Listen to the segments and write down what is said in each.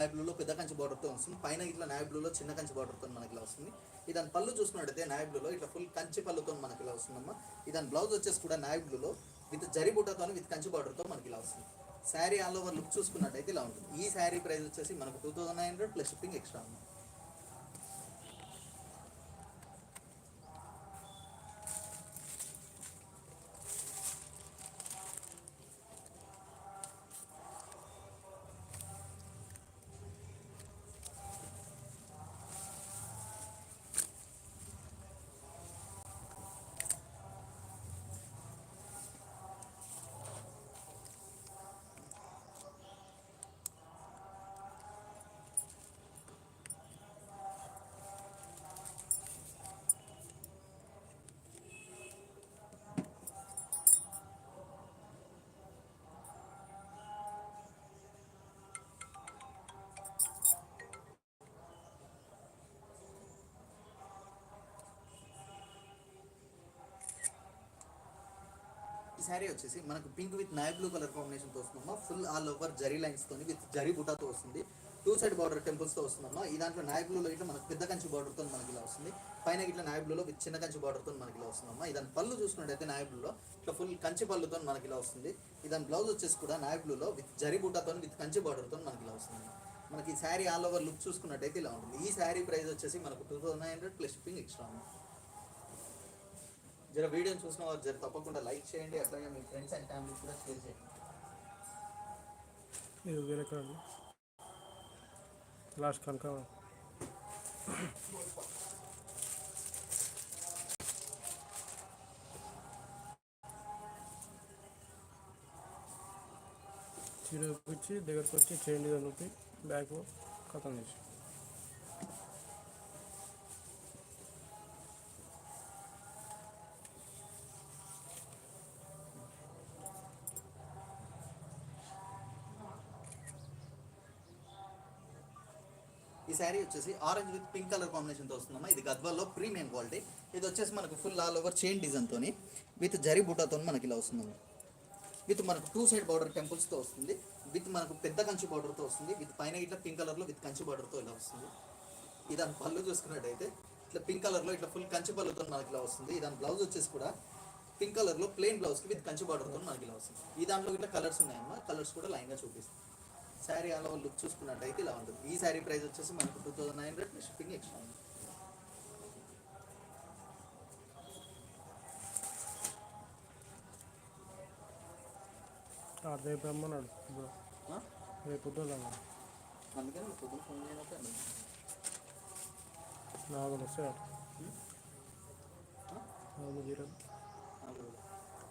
Navy బ్లూలో పెద్ద కంచి బార్డర్తో వస్తుంది. పైన ఇట్లా నావీ బ్లూలో చిన్న కంచి బార్డర్తో మనకి ఇలా వస్తుంది. ఇదాని పళ్ళు చూసుకున్నట్టయితే నావీ బ్లూలో ఇట్లా ఫుల్ కంచి పళ్ళుతో మనకి ఇలా వస్తుందమ్మా. ఇదాని బ్లౌజ్ వచ్చేసి కూడా నావీ బ్లూలో విత్ జరీ బూటాతో విత్ కంచి బార్డర్తో మనకి ఇలా వస్తుంది. శారీ ఆల్ ఓవర్ లుక్ చూసుకున్నట్టయితే ఇలా ఉంటుంది. ఈ శారీ ప్రైస్ వచ్చేసి మనకు 2900 ప్లస్ షిప్పింగ్ ఎక్స్ట్రా అమ్మా. ఈ శారీ వచ్చేసి మనకు pink with navy blue colour కాంబినేషన్తో వస్తుందమ్మా. ఫుల్ ఆల్ ఓవర్ జరీ లైన్స్తో విత్ జరీ బుటాతో వస్తుంది. 2 సైడ్ బార్డర్ టెంపుల్స్తో వస్తుందమ్మా. ఈ దాంట్లో నావీ బ్లూలో ఇట్లా మనకు పెద్ద కంచి బార్డర్తో మనకి ఇలా వస్తుంది. పైన ఇట్లా నావీ బ్లూలో విత్ చిన్న కంచి బార్డర్తో మనకి ఇలా వస్తుందమ్మా. ఇదాని పళ్ళు చూసుకున్నట్టయితే నావీ బ్లూలో ఇట్లా ఫుల్ కంచి పళ్ళుతో మనకి ఇలా వస్తుంది. ఇదాని బ్లౌజ్ వచ్చేసి కూడా నావీ బ్లూలో విత్ జరీ బుటాతో విత్ కంచి బార్డర్తో మనకి ఇలా వస్తుంది. మనకి ఈ శారీ ఆల్ ఓవర్ లుక్ చూసుకున్నట్టయితే ఇలా ఉంటుంది. ఈ శారీ ప్రైస్ వచ్చేసి మనకు 2900 ప్లస్ షిప్పింగ్ ఎక్స్ట్రా. జర వీడియోని చూసిన వారు జర తప్పకుండా లైక్ చేయండి, అట్లాగే మీ ఫ్రెండ్స్ అండ్ ఫ్యామిలీ కూడా షేర్ చేయండి. ఇది వేరే కలర్ లాస్ట్ కనుక చీర చూపించి దగ్గరకు వచ్చి చేయండి అని చెప్పి బ్యాక్ కథం చేసి ఈ శారీ వచ్చేసి ఆరెంజ్ విత్ పింక్ కలర్ కాంబినేషన్తో వస్తుందమ్మా. ఇది గద్వాల్లో ప్రీమియం క్వాలిటీ. ఇది వచ్చేసి మనకు ఫుల్ ఆల్ ఓవర్ చైన్ డిజైన్తో విత్ జరీ బూటాతో మనకి ఇలా వస్తుందమ్మా. విత్ మనకు 2 సైడ్ బార్డర్ టెంపుల్స్తో వస్తుంది. విత్ మనకు పెద్ద కంచి బార్డర్తో వస్తుంది. విత్ పైన ఇట్లా పింక్ కలర్లో విత్ కంచి బార్డర్తో ఇలా వస్తుంది. ఇదాని పళ్ళు చూసుకున్నట్టయితే ఇట్లా పింక్ కలర్లో ఇట్లా ఫుల్ కంచి పళ్ళుతో మనకి ఇలా వస్తుంది. ఇదాని బ్లౌజ్ వచ్చేసి కూడా పింక్ కలర్లో ప్లెయిన్ బ్లౌజ్కి విత్ కంచి బార్డర్తో మనకి ఇలా వస్తుంది. ఈ దాంట్లో ఇట్లా కలర్స్ ఉన్నాయమ్మా. కలర్స్ కూడా లైన్గా చూపిస్తాం. శారీ అలా లుక్ చూసుకున్నట్టయితే ఇలా ఉంటుంది. ఈ శారీ ప్రైస్ వచ్చేసి మనకు 2900 షిప్పింగ్ ఎక్స్ట్రా. రేపు రమ్మన్నాడు రేపు పొద్దున అందుకని పొద్దున ఫోన్ చేయనప్పుడు 4 వస్తాయి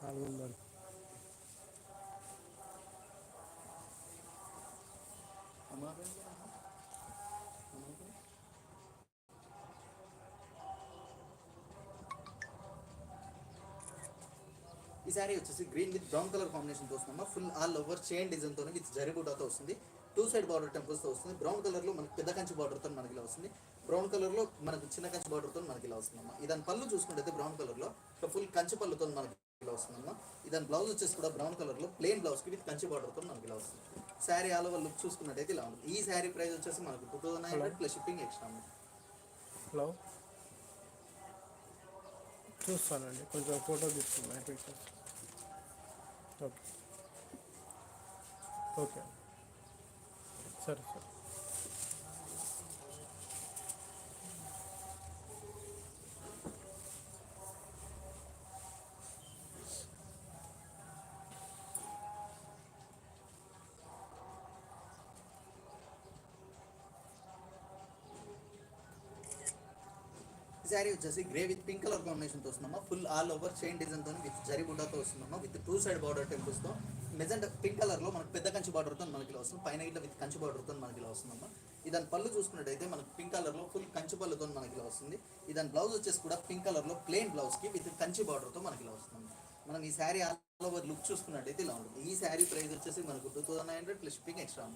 400 ఈ శారీ వచ్చేసి గ్రీన్ విత్ బ్రౌన్ కలర్ కాంబినేషన్తో వస్తుందమ్మా. ఫుల్ ఆల్ ఓవర్ చైన్ డిజైన్తో విత్ జరీ బూటాతో వస్తుంది. 2 సైడ్ బార్డర్ టెంపుల్స్తో వస్తుంది. బ్రౌన్ కలర్లో మనకి పెద్ద కంచి బార్డర్తో మనకి ఇలా వస్తుంది. బ్రౌన్ కలర్లో మనకు చిన్న కంచి బార్డర్తో మనకి ఇలా వస్తుందమ్మా. ఇదాని పళ్ళు చూసుకుంటే బ్రౌన్ కలర్లో ఫుల్ కంచి పళ్ళుతో మనకి ఇలా వస్తుందమ్మా. ఇదాని బ్లౌజ్ వచ్చేసి కూడా బ్రౌన్ కలర్లో ప్లెయిన్ బ్లౌజ్కి విత్ కంచి బార్డర్తో మనకి ఇలా వస్తుంది. శారీ ఆల్ ఓవర్ లుక్ చూసుకున్నట్టయితే ఇలా ఉంటుంది. ఈ శారీ ప్రైస్ వచ్చేసి మనకు 2900 ప్లస్ షిప్పింగ్ ఎక్స్ట్రా. హలో చూస్తానండి, కొంచెం ఫోటో తీసుకున్నాను. ఓకే ఓకే సరే సరే. శారీ వచ్చేసి గ్రే విత్ పింక్ కలర్ కాంబినేషన్తో వస్తుందమ్మా. ఫుల్ ఆల్ ఓవర్ చైన్ డిజైన్తో విత్ జరీ బుటాతో వస్తుందమ్మా. విత్ 2 సైడ్ బార్డర్ టెంపుల్స్తో మెజెంట్ పింక్ కలర్లో మనకు పెద్ద కంచి బార్డర్తో మనకి ఇలా వస్తుంది. పైన ఇట్లా విత్ కంచి బార్డర్తో మనకి ఇలా వస్తుందమ్మా. ఇదాని పళ్ళు చూసుకున్నట్టయితే మనకు పింక్ కలర్లో ఫుల్ కంచి పళ్ళుతో మనకి ఇలా వస్తుంది. ఇదాని బ్లౌజ్ వచ్చేసి కూడా పింక్ కలర్లో ప్లెయిన్ బ్లౌజ్కి విత్ కంచి బార్డర్తో మనకి ఇలా వస్తుంది. మనం ఈ శారీ ఆల్ ఓవర్ లుక్ చూసుకున్నట్టయితే ఇలా ఉంటుంది. ఈ శారీ ప్రైస్ వచ్చేసి మనకు 2900 ప్లస్ షిప్పింగ్ ఎక్స్ట్రా.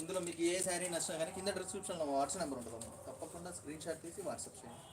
ఇందులో మీకు ఏ శారీ నచ్చినా కానీ కింద డిస్క్రిప్షన్లో వాట్సాప్ నెంబర్ ఉంటుంది, తప్పకుండా స్క్రీన్ షాట్ తీసి వాట్సాప్ చేయండి.